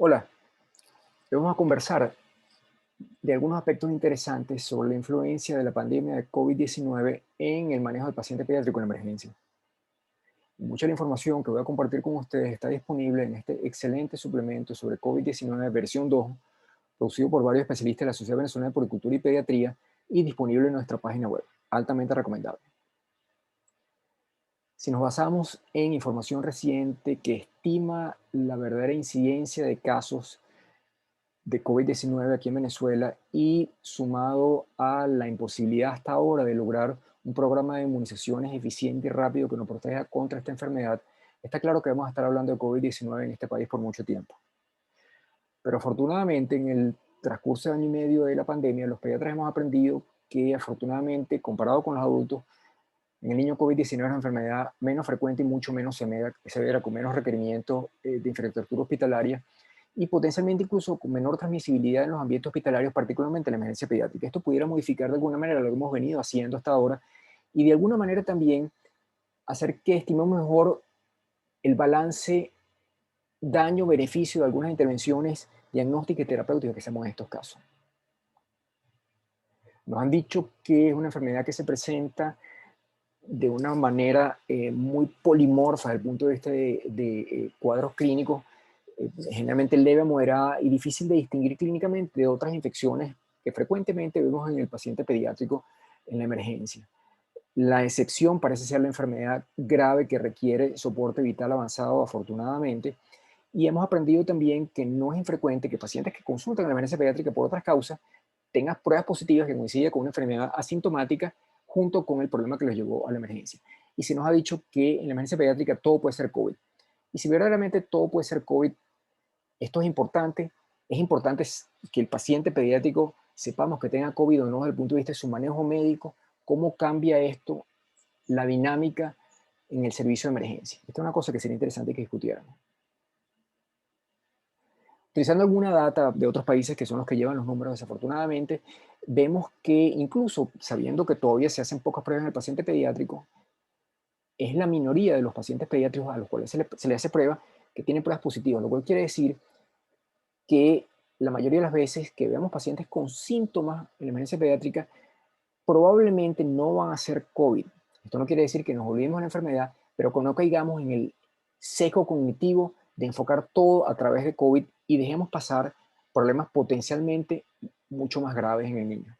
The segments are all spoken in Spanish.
Hola, hoy vamos a conversar de algunos aspectos interesantes sobre la influencia de la pandemia de COVID-19 en el manejo del paciente pediátrico en emergencia. Mucha de la información que voy a compartir con ustedes está disponible en este excelente suplemento sobre COVID-19 versión 2, producido por varios especialistas de la Sociedad Venezolana de Puricultura y Pediatría y disponible en nuestra página web. Altamente recomendable. Si nos basamos en información reciente que estima la verdadera incidencia de casos de COVID-19 aquí en Venezuela y sumado a la imposibilidad hasta ahora de lograr un programa de inmunizaciones eficiente y rápido que nos proteja contra esta enfermedad, está claro que vamos a estar hablando de COVID-19 en este país por mucho tiempo. Pero afortunadamente en el transcurso de año y medio de la pandemia, los pediatras hemos aprendido que afortunadamente, comparado con los adultos, en el niño COVID-19 es una enfermedad menos frecuente y mucho menos severa con menos requerimientos de infraestructura hospitalaria y potencialmente incluso con menor transmisibilidad en los ambientes hospitalarios, particularmente en la emergencia pediátrica. Esto pudiera modificar de alguna manera lo que hemos venido haciendo hasta ahora y de alguna manera también hacer que estimemos mejor el balance daño-beneficio de algunas intervenciones diagnósticas y terapéuticas que hacemos en estos casos. Nos han dicho que es una enfermedad que se presenta de una manera muy polimorfa desde el punto de vista de cuadros clínicos, generalmente leve a moderada y difícil de distinguir clínicamente de otras infecciones que frecuentemente vemos en el paciente pediátrico en la emergencia. La excepción parece ser la enfermedad grave que requiere soporte vital avanzado, afortunadamente, y hemos aprendido también que no es infrecuente que pacientes que consultan en la emergencia pediátrica por otras causas tengan pruebas positivas que coinciden con una enfermedad asintomática junto con el problema que les llevó a la emergencia. Y se nos ha dicho que en la emergencia pediátrica todo puede ser COVID. Y si verdaderamente todo puede ser COVID, esto es importante que el paciente pediátrico sepamos que tenga COVID o no desde el punto de vista de su manejo médico, cómo cambia esto la dinámica en el servicio de emergencia. Esta es una cosa que sería interesante que discutiéramos. Utilizando alguna data de otros países que son los que llevan los números, desafortunadamente, vemos que incluso sabiendo que todavía se hacen pocas pruebas en el paciente pediátrico, es la minoría de los pacientes pediátricos a los cuales se le hace prueba que tienen pruebas positivas, lo cual quiere decir que la mayoría de las veces que veamos pacientes con síntomas en la emergencia pediátrica probablemente no van a ser COVID. Esto no quiere decir que nos olvidemos de la enfermedad, pero que no caigamos en el sesgo cognitivo de enfocar todo a través de COVID y dejemos pasar problemas potencialmente mucho más graves en el niño.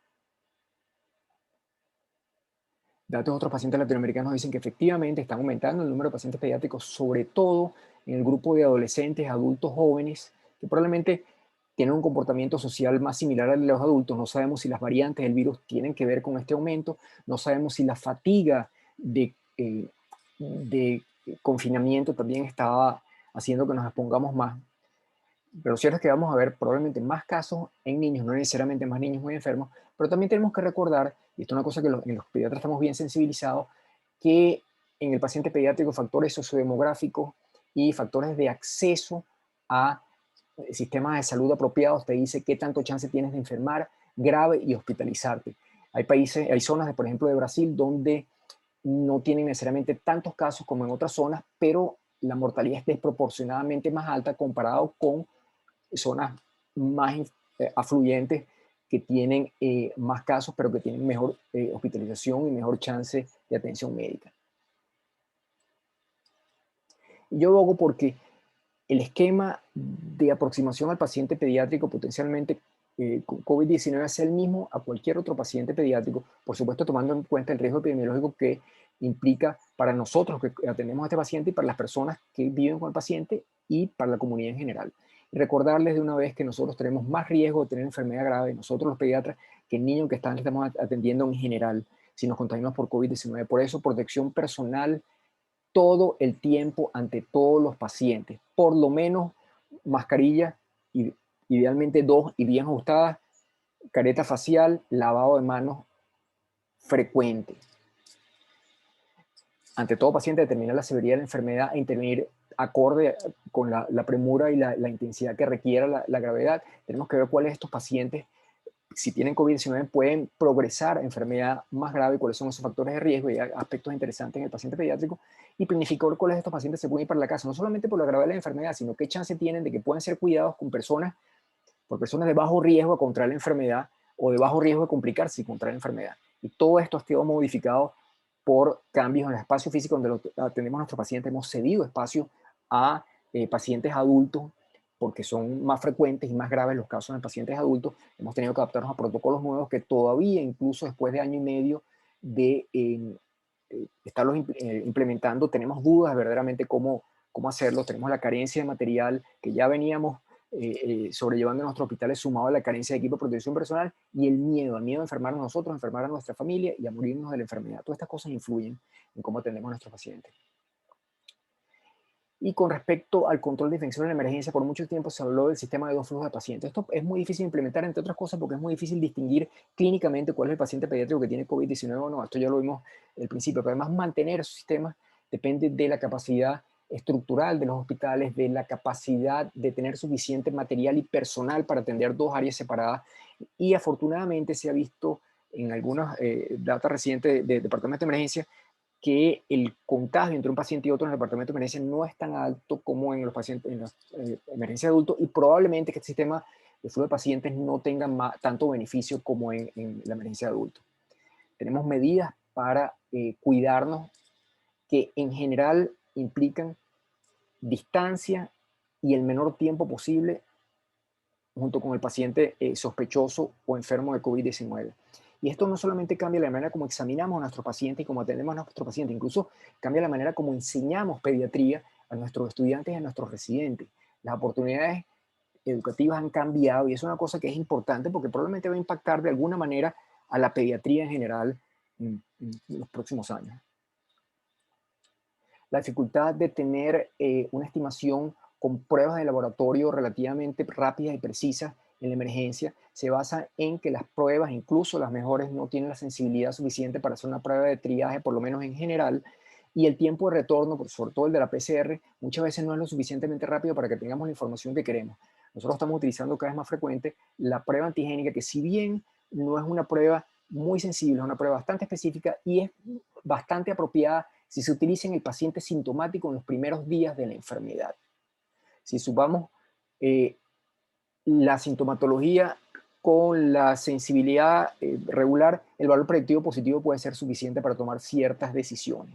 Datos de otros pacientes latinoamericanos dicen que efectivamente están aumentando el número de pacientes pediátricos, sobre todo en el grupo de adolescentes, adultos jóvenes, que probablemente tienen un comportamiento social más similar al de los adultos. No sabemos si las variantes del virus tienen que ver con este aumento, no sabemos si la fatiga de confinamiento también está haciendo que nos expongamos más. Pero lo cierto es que vamos a ver probablemente más casos en niños, no necesariamente más niños muy enfermos, pero también tenemos que recordar, y esto es una cosa que en los pediatras estamos bien sensibilizados, que en el paciente pediátrico factores sociodemográficos y factores de acceso a sistemas de salud apropiados te dice qué tanto chance tienes de enfermar grave y hospitalizarte. Hay países, hay zonas, por ejemplo, de Brasil, donde no tienen necesariamente tantos casos como en otras zonas, pero la mortalidad es desproporcionadamente más alta comparado con zonas más afluyentes que tienen más casos, pero que tienen mejor hospitalización y mejor chance de atención médica. Y yo abogo porque el esquema de aproximación al paciente pediátrico potencialmente con COVID-19 es el mismo a cualquier otro paciente pediátrico, por supuesto tomando en cuenta el riesgo epidemiológico que implica para nosotros que atendemos a este paciente y para las personas que viven con el paciente y para la comunidad en general. Y recordarles de una vez que nosotros tenemos más riesgo de tener enfermedad grave, nosotros los pediatras, que el niño que estamos atendiendo en general, si nos contaminamos por COVID-19. Por eso, protección personal todo el tiempo ante todos los pacientes. Por lo menos mascarilla, idealmente dos y bien ajustadas, careta facial, lavado de manos frecuente. Ante todo paciente, determinar la severidad de la enfermedad e intervenir acorde con la premura y la intensidad que requiera la gravedad. Tenemos que ver cuáles de estos pacientes si tienen COVID-19 pueden progresar a enfermedad más grave, cuáles son esos factores de riesgo y aspectos interesantes en el paciente pediátrico, y planificar cuáles de estos pacientes se pueden ir para la casa, no solamente por la gravedad de la enfermedad, sino qué chance tienen de que puedan ser cuidados con personas, por personas de bajo riesgo a contraer la enfermedad o de bajo riesgo de complicarse y contraer la enfermedad. Y todo esto ha sido modificado por cambios en el espacio físico donde atendemos a nuestros pacientes. Hemos cedido espacio a pacientes adultos porque son más frecuentes y más graves los casos en pacientes adultos. Hemos tenido que adaptarnos a protocolos nuevos que todavía, incluso después de año y medio de estarlos implementando, tenemos dudas verdaderamente cómo hacerlo. Tenemos la carencia de material que ya veníamos sobrellevando en nuestros hospitales, sumado a la carencia de equipo de protección personal y el miedo a enfermarnos nosotros, a enfermar a nuestra familia y a morirnos de la enfermedad. Todas estas cosas influyen en cómo atendemos a nuestros pacientes. Y con respecto al control de infecciones en emergencia, por mucho tiempo se habló del sistema de dos flujos de pacientes. Esto es muy difícil de implementar, entre otras cosas, porque es muy difícil distinguir clínicamente cuál es el paciente pediátrico que tiene COVID-19 o no. Esto ya lo vimos al principio, pero además mantener esos sistemas depende de la capacidad estructural de los hospitales, de la capacidad de tener suficiente material y personal para atender dos áreas separadas. Y afortunadamente se ha visto en algunas datos recientes de departamentos de emergencia que el contagio entre un paciente y otro en el departamento de emergencia no es tan alto como en los pacientes en las emergencias adultos, y probablemente que este sistema de flujo de pacientes no tenga tanto beneficio como en la emergencia de adultos. Tenemos medidas para cuidarnos que en general implican distancia y el menor tiempo posible junto con el paciente sospechoso o enfermo de COVID-19. Y esto no solamente cambia la manera como examinamos a nuestro paciente y como atendemos a nuestro paciente, incluso cambia la manera como enseñamos pediatría a nuestros estudiantes y a nuestros residentes. Las oportunidades educativas han cambiado y es una cosa que es importante porque probablemente va a impactar de alguna manera a la pediatría en general en los próximos años. La dificultad de tener una estimación con pruebas de laboratorio relativamente rápidas y precisas en la emergencia se basa en que las pruebas, incluso las mejores, no tienen la sensibilidad suficiente para hacer una prueba de triaje, por lo menos en general, y el tiempo de retorno, sobre todo el de la PCR, muchas veces no es lo suficientemente rápido para que tengamos la información que queremos. Nosotros estamos utilizando cada vez más frecuente la prueba antigénica, que si bien no es una prueba muy sensible, es una prueba bastante específica y es bastante apropiada si se utiliza en el paciente sintomático en los primeros días de la enfermedad. Si subamos la sintomatología con la sensibilidad regular, el valor predictivo positivo puede ser suficiente para tomar ciertas decisiones.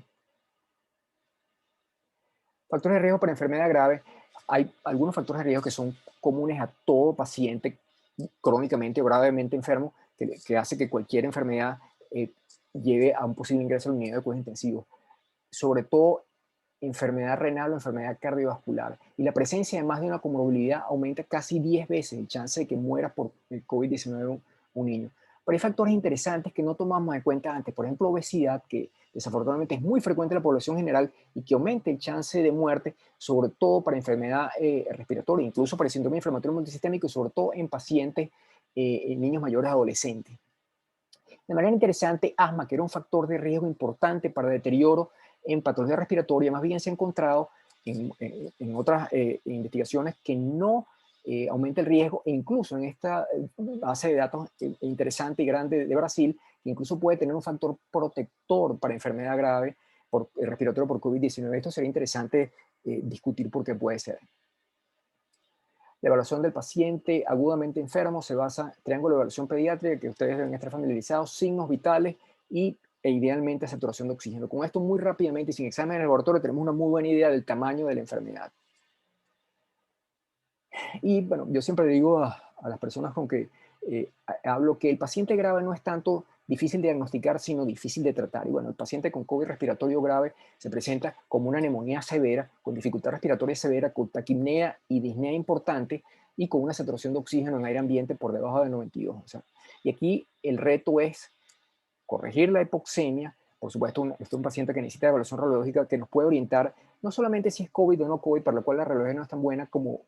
Factores de riesgo para enfermedad grave. Hay algunos factores de riesgo que son comunes a todo paciente crónicamente o gravemente enfermo, que hace que cualquier enfermedad lleve a un posible ingreso a la unidad de cuidados intensivos. Sobre todo enfermedad renal o enfermedad cardiovascular. Y la presencia de más de una comorbilidad aumenta casi 10 veces el chance de que muera por el COVID-19 un niño. Pero hay factores interesantes que no tomamos en cuenta antes. Por ejemplo, obesidad, que desafortunadamente es muy frecuente en la población general y que aumenta el chance de muerte, sobre todo para enfermedad respiratoria, incluso para el síndrome inflamatorio multisistémico y sobre todo en pacientes, en niños mayores adolescentes. De manera interesante, asma, que era un factor de riesgo importante para deterioro en patología respiratoria, más bien se ha encontrado en otras investigaciones que no aumenta el riesgo, e incluso en esta base de datos interesante y grande de Brasil, que incluso puede tener un factor protector para enfermedad grave por respiratorio por COVID-19. Esto sería interesante discutir por qué puede ser. La evaluación del paciente agudamente enfermo se basa en triángulo de evaluación pediátrica, que ustedes deben estar familiarizados, signos vitales e idealmente saturación de oxígeno. Con esto muy rápidamente y sin examen en el laboratorio tenemos una muy buena idea del tamaño de la enfermedad. Y bueno, yo siempre digo a las personas con que hablo que el paciente grave no es tanto difícil de diagnosticar, sino difícil de tratar. Y bueno, el paciente con COVID respiratorio grave se presenta como una neumonía severa, con dificultad respiratoria severa, con taquipnea y disnea importante y con una saturación de oxígeno en aire ambiente por debajo de 92. O sea, y aquí el reto es corregir la hipoxemia. Por supuesto, este es un paciente que necesita evaluación radiológica que nos puede orientar no solamente si es COVID o no COVID, para lo cual la radiología no es tan buena como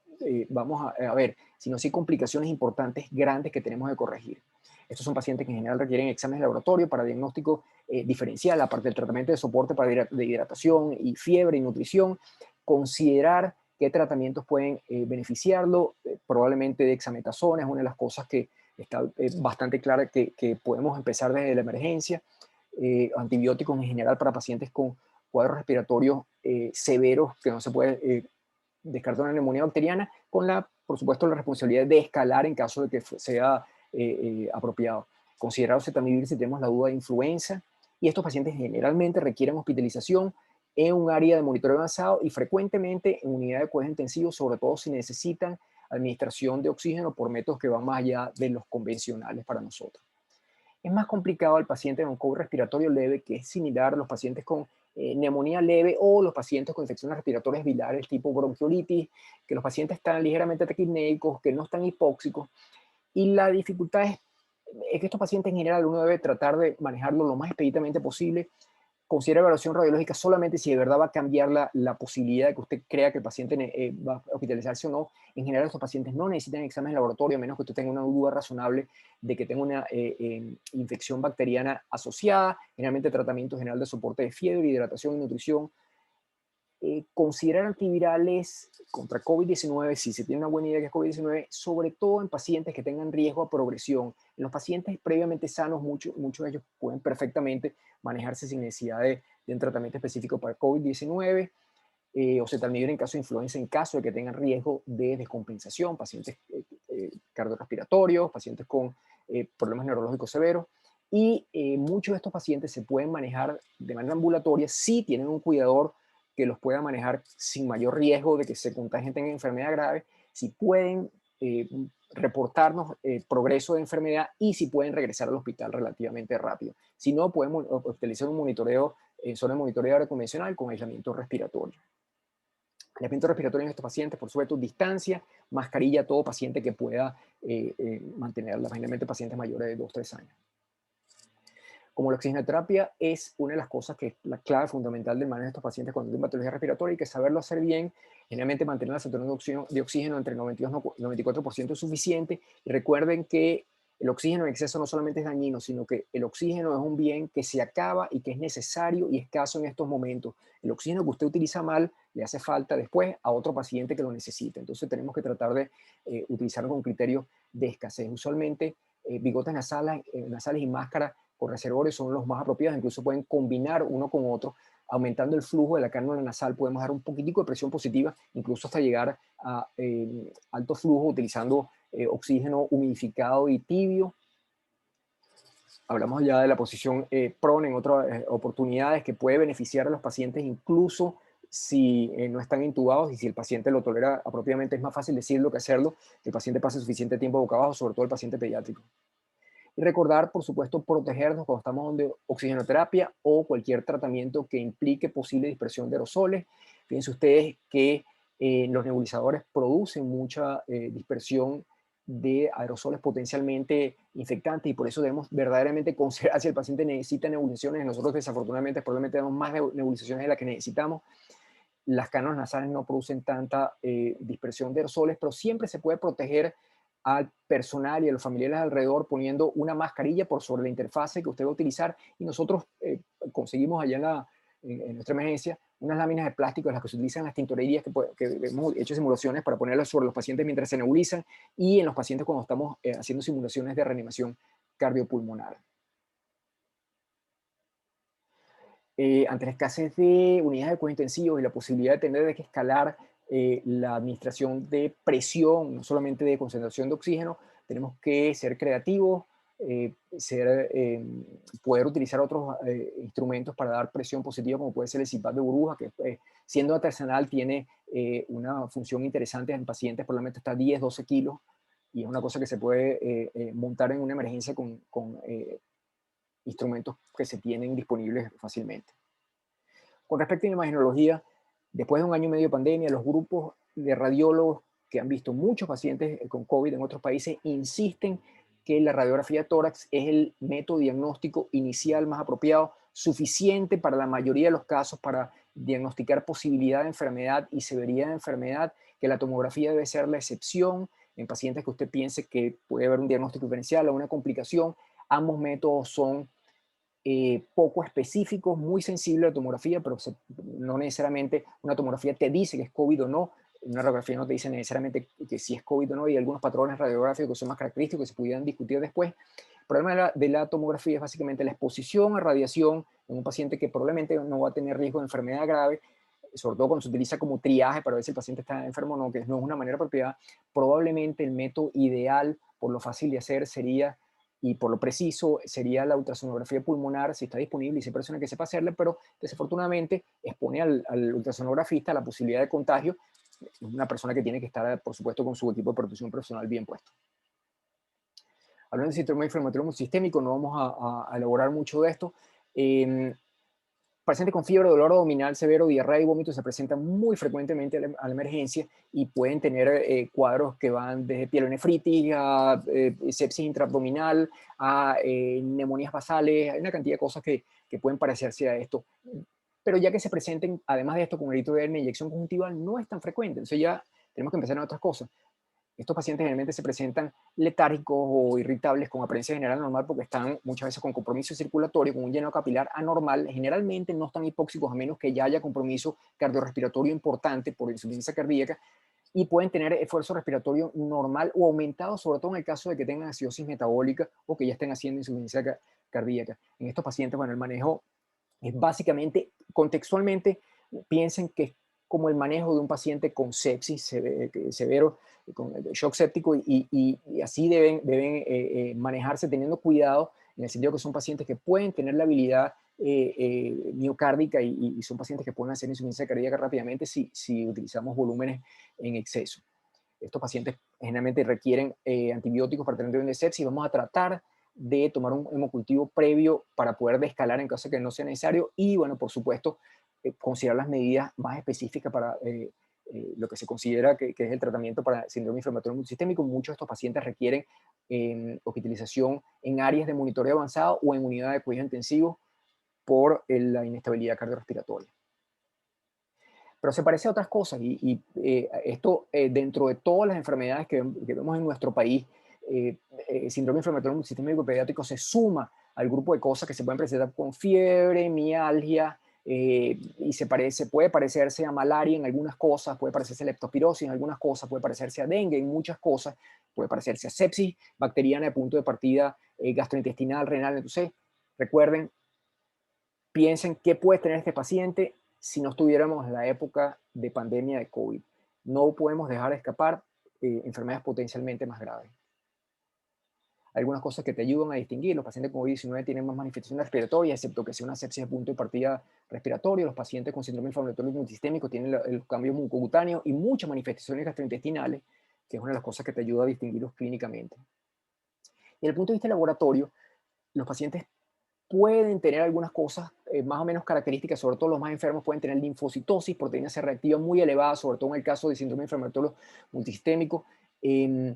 vamos a ver, sino si hay complicaciones importantes, grandes que tenemos que corregir. Estos son pacientes que en general requieren exámenes de laboratorio para diagnóstico diferencial, aparte del tratamiento de soporte para de hidratación y fiebre y nutrición, considerar qué tratamientos pueden beneficiarlo, probablemente dexametasona es una de las cosas que está bastante clara que podemos empezar desde la emergencia. Antibióticos en general para pacientes con cuadros respiratorios severos, que no se puede descartar una neumonía bacteriana, con por supuesto, la responsabilidad de escalar en caso de que sea apropiado. Considerar oseltamivir si tenemos la duda de influenza, y estos pacientes generalmente requieren hospitalización en un área de monitoreo avanzado y frecuentemente en unidad de cuidados intensivos, sobre todo si necesitan administración de oxígeno por métodos que van más allá de los convencionales para nosotros. Es más complicado al paciente con COVID respiratorio leve, que es similar a los pacientes con neumonía leve o los pacientes con infecciones respiratorias biliares tipo bronquiolitis, que los pacientes están ligeramente taquipnéicos, que no están hipóxicos. Y la dificultad es que estos pacientes en general uno debe tratar de manejarlo lo más expeditamente posible. Considera evaluación radiológica solamente si de verdad va a cambiar la posibilidad de que usted crea que el paciente va a hospitalizarse o no. En general, estos pacientes no necesitan exámenes de laboratorio, a menos que usted tenga una duda razonable de que tenga una infección bacteriana asociada. Generalmente, tratamiento general de soporte de fiebre, hidratación y nutrición. Considerar antivirales contra COVID-19, si se tiene una buena idea que es COVID-19, sobre todo en pacientes que tengan riesgo a progresión. En los pacientes previamente sanos, muchos de ellos pueden perfectamente manejarse sin necesidad de un tratamiento específico para COVID-19, oseltamivir en caso de influenza, en caso de que tengan riesgo de descompensación, pacientes cardiorrespiratorios, pacientes con problemas neurológicos severos. Y muchos de estos pacientes se pueden manejar de manera ambulatoria si tienen un cuidador que los pueda manejar sin mayor riesgo de que se contagien, tengan enfermedad grave, si pueden reportarnos progreso de enfermedad y si pueden regresar al hospital relativamente rápido. Si no, podemos utilizar un monitoreo, zona de monitoreo convencional con aislamiento respiratorio. Aislamiento respiratorio en estos pacientes, por supuesto, distancia, mascarilla a todo paciente que pueda mantenerla, generalmente pacientes mayores de 2-3 años. Como la oxigenoterapia es una de las cosas que es la clave fundamental del manejo de estos pacientes cuando tienen patología respiratoria, hay que saberlo hacer bien. Generalmente mantener la saturación de oxígeno entre el 92 y 94% es suficiente. Y recuerden que el oxígeno en exceso no solamente es dañino, sino que el oxígeno es un bien que se acaba y que es necesario y escaso en estos momentos. El oxígeno que usted utiliza mal le hace falta después a otro paciente que lo necesite. Entonces tenemos que tratar de utilizarlo con criterios de escasez. Usualmente bigotes nasales y máscaras con reservorios son los más apropiados, incluso pueden combinar uno con otro, aumentando el flujo de la cánula nasal, podemos dar un poquitico de presión positiva, incluso hasta llegar a alto flujo utilizando oxígeno humidificado y tibio. Hablamos ya de la posición prone en otras oportunidades que puede beneficiar a los pacientes incluso si no están intubados y si el paciente lo tolera apropiadamente. Es más fácil decirlo que hacerlo, que el paciente pase suficiente tiempo boca abajo, sobre todo el paciente pediátrico. Y recordar, por supuesto, protegernos cuando estamos en oxigenoterapia o cualquier tratamiento que implique posible dispersión de aerosoles. Fíjense ustedes que los nebulizadores producen mucha dispersión de aerosoles potencialmente infectantes y por eso debemos verdaderamente considerar si el paciente necesita nebulizaciones. Nosotros desafortunadamente probablemente tenemos más nebulizaciones de las que necesitamos. Las cánulas nasales no producen tanta dispersión de aerosoles, pero siempre se puede proteger al personal y a los familiares alrededor poniendo una mascarilla por sobre la interfase que usted va a utilizar y nosotros conseguimos allá en nuestra emergencia unas láminas de plástico en las que se utilizan las tintorerías que hemos hecho simulaciones para ponerlas sobre los pacientes mientras se nebulizan y en los pacientes cuando estamos haciendo simulaciones de reanimación cardiopulmonar. Ante la escasez de unidades de cuidados intensivos y la posibilidad de tener que escalar la administración de presión, no solamente de concentración de oxígeno, tenemos que ser creativos, poder utilizar otros instrumentos para dar presión positiva, como puede ser el CPAP de burbuja, que siendo artesanal tiene una función interesante en pacientes, probablemente hasta 10-12 kilos, y es una cosa que se puede montar en una emergencia con instrumentos que se tienen disponibles fácilmente. Con respecto a la imagenología, después de un año y medio de pandemia, los grupos de radiólogos que han visto muchos pacientes con COVID en otros países insisten que la radiografía tórax es el método diagnóstico inicial más apropiado, suficiente para la mayoría de los casos para diagnosticar posibilidad de enfermedad y severidad de enfermedad, que la tomografía debe ser la excepción en pacientes que usted piense que puede haber un diagnóstico diferencial o una complicación. Ambos métodos son poco específicos, muy sensible a la tomografía, pero no necesariamente una tomografía te dice que es COVID o no. Una radiografía no te dice necesariamente que si es COVID o no, y algunos patrones radiográficos que son más característicos que se pudieran discutir después. El problema de la tomografía es básicamente la exposición a radiación en un paciente que probablemente no va a tener riesgo de enfermedad grave, sobre todo cuando se utiliza como triaje para ver si el paciente está enfermo o no, que no es una manera apropiada. Probablemente el método ideal, por lo fácil de hacer, sería, y por lo preciso, sería la ultrasonografía pulmonar, si está disponible y si hay persona que sepa hacerla, pero desafortunadamente expone al ultrasonografista a la posibilidad de contagio. Es una persona que tiene que estar, por supuesto, con su equipo de protección profesional bien puesto. Hablando de síndrome inflamatorio sistémico, no vamos a elaborar mucho de esto. Pacientes con fiebre, dolor abdominal severo, diarrea y vómitos se presentan muy frecuentemente a la emergencia y pueden tener cuadros que van desde pielonefritis a sepsis intraabdominal, a neumonías basales. Hay una cantidad de cosas que pueden parecerse a esto. Pero ya que se presenten, además de esto, con grito de hernia, inyección conjuntival, no es tan frecuente. Entonces ya tenemos que empezar en otras cosas. Estos pacientes generalmente se presentan letárgicos o irritables con apariencia general normal porque están muchas veces con compromiso circulatorio, con un llenado capilar anormal. Generalmente no están hipóxicos a menos que ya haya compromiso cardiorrespiratorio importante por insuficiencia cardíaca, y pueden tener esfuerzo respiratorio normal o aumentado, sobre todo en el caso de que tengan acidosis metabólica o que ya estén haciendo insuficiencia cardíaca. En estos pacientes, bueno, el manejo es básicamente, contextualmente, piensen que es como el manejo de un paciente con sepsis severo, con shock séptico, y así deben manejarse teniendo cuidado, en el sentido que son pacientes que pueden tener la habilidad miocárdica y son pacientes que pueden hacer insuficiencia cardíaca rápidamente si utilizamos volúmenes en exceso. Estos pacientes generalmente requieren antibióticos para tener de sepsis. Vamos a tratar de tomar un hemocultivo previo para poder descalar en caso de que no sea necesario, y bueno, por supuesto, considerar las medidas más específicas para lo que se considera que es el tratamiento para síndrome inflamatorio multisistémico. Muchos de estos pacientes requieren hospitalización en áreas de monitoreo avanzado o en unidad de cuidados intensivos por la inestabilidad cardiorrespiratoria. Pero se parece a otras cosas, esto dentro de todas las enfermedades que vemos en nuestro país, síndrome inflamatorio multisistémico pediátrico se suma al grupo de cosas que se pueden presentar con fiebre, mialgia, puede parecerse a malaria en algunas cosas, puede parecerse a leptospirosis en algunas cosas, puede parecerse a dengue en muchas cosas, puede parecerse a sepsis bacteriana de punto de partida gastrointestinal, renal. Entonces, recuerden, piensen qué puede tener este paciente si no estuviéramos en la época de pandemia de COVID. No podemos dejar de escapar enfermedades potencialmente más graves. Algunas cosas que te ayudan a distinguir: los pacientes con COVID-19 tienen más manifestaciones respiratorias, excepto que sea una sepsis de punto de partida respiratorio. Los pacientes con síndrome inflamatorio multisistémico tienen los cambios mucocutáneos y muchas manifestaciones gastrointestinales, que es una de las cosas que te ayuda a distinguirlos clínicamente. Y desde el punto de vista del laboratorio, los pacientes pueden tener algunas cosas más o menos características, sobre todo los más enfermos pueden tener linfocitosis, proteína C reactiva muy elevada, sobre todo en el caso de síndrome inflamatorio multisistémico. Eh,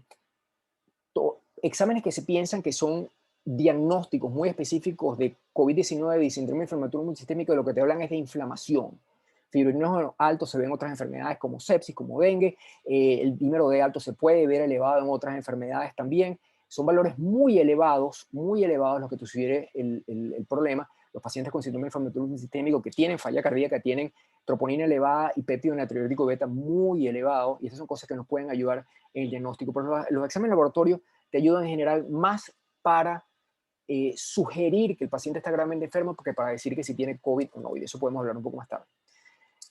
Exámenes que se piensan que son diagnósticos muy específicos de COVID-19 y síndrome inflamatorio multisistémico, de lo que te hablan es de inflamación. Fibrinógenos altos se ven en otras enfermedades como sepsis, como dengue. El dímero D alto se puede ver elevado en otras enfermedades también. Son valores muy elevados los que te sugiere el problema. Los pacientes con síndrome inflamatorio multisistémico que tienen falla cardíaca, tienen troponina elevada y péptido natriurético beta muy elevado, y esas son cosas que nos pueden ayudar en el diagnóstico. Pero los exámenes de laboratorio te ayudan en general más para sugerir que el paciente está gravemente enfermo, porque para decir que si tiene COVID o no, y de eso podemos hablar un poco más tarde.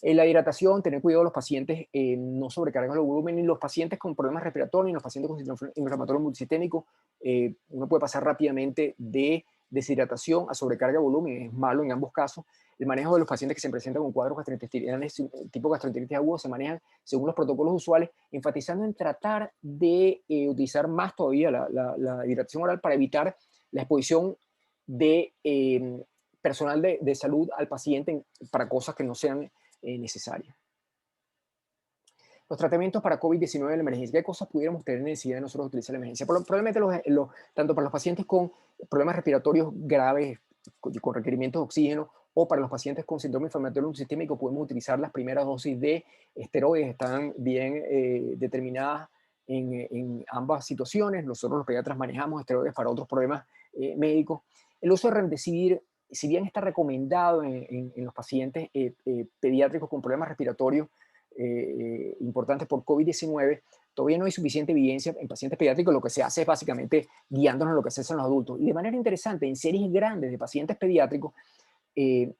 La hidratación, tener cuidado de los pacientes, no sobrecargar el volumen, ni los pacientes con problemas respiratorios, ni los pacientes con síndrome inflamatorio multisistémico. Uno puede pasar rápidamente de deshidratación a sobrecarga de volumen, es malo en ambos casos. El manejo de los pacientes que se presentan con cuadros gastrointestinales tipo gastroenteritis aguda se manejan según los protocolos usuales, enfatizando en tratar de utilizar más todavía la hidratación oral para evitar la exposición de personal de salud al paciente para cosas que no sean necesarias. Los tratamientos para COVID-19 en la emergencia. ¿Qué cosas pudiéramos tener necesidad de nosotros utilizar en la emergencia? Probablemente tanto para los pacientes con problemas respiratorios graves, con requerimientos de oxígeno, o para los pacientes con síndrome inflamatorio sistémico, podemos utilizar las primeras dosis de esteroides. Están bien determinadas en ambas situaciones. Nosotros los pediatras manejamos esteroides para otros problemas médicos. El uso de remdesivir, si bien está recomendado en los pacientes pediátricos con problemas respiratorios, importantes por COVID-19, todavía no hay suficiente evidencia en pacientes pediátricos. Lo que se hace es básicamente guiándonos en lo que se hace en los adultos. Y de manera interesante, en series grandes de pacientes pediátricos,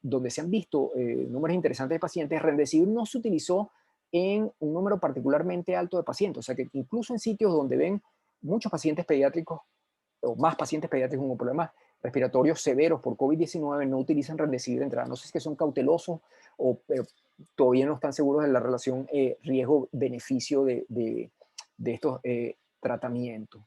donde se han visto números interesantes de pacientes, Remdesivir no se utilizó en un número particularmente alto de pacientes. O sea que incluso en sitios donde ven muchos pacientes pediátricos o más pacientes pediátricos con problemas respiratorios severos por COVID-19 no utilizan Remdesivir de entrada. No sé si es que son cautelosos o todavía no están seguros de la relación riesgo-beneficio de estos tratamientos.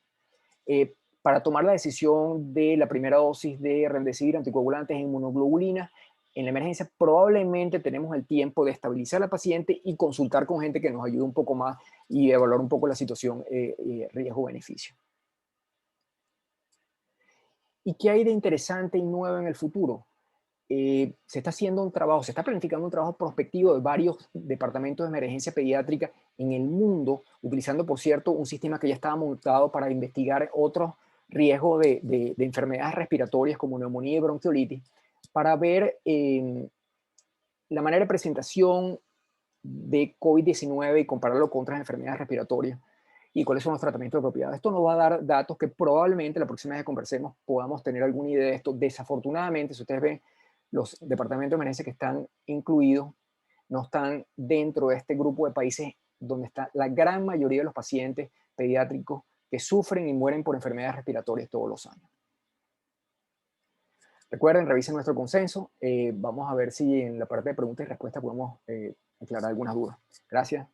Para tomar la decisión de la primera dosis de Remdesivir, anticoagulantes en inmunoglobulina, en la emergencia probablemente tenemos el tiempo de estabilizar al paciente y consultar con gente que nos ayude un poco más y evaluar un poco la situación riesgo-beneficio. ¿Y qué hay de interesante y nuevo en el futuro? Se está haciendo un trabajo, se está planificando un trabajo prospectivo de varios departamentos de emergencia pediátrica en el mundo, utilizando, por cierto, un sistema que ya estaba montado para investigar otros riesgos de enfermedades respiratorias como neumonía y bronquiolitis, para ver la manera de presentación de COVID-19 y compararlo con otras enfermedades respiratorias y cuáles son los tratamientos apropiados. Esto nos va a dar datos que probablemente la próxima vez que conversemos podamos tener alguna idea de esto. Desafortunadamente, si ustedes ven, los departamentos de emergencia que están incluidos no están dentro de este grupo de países donde está la gran mayoría de los pacientes pediátricos que sufren y mueren por enfermedades respiratorias todos los años. Recuerden, revisen nuestro consenso. Vamos a ver si en la parte de preguntas y respuestas podemos aclarar algunas dudas. Gracias.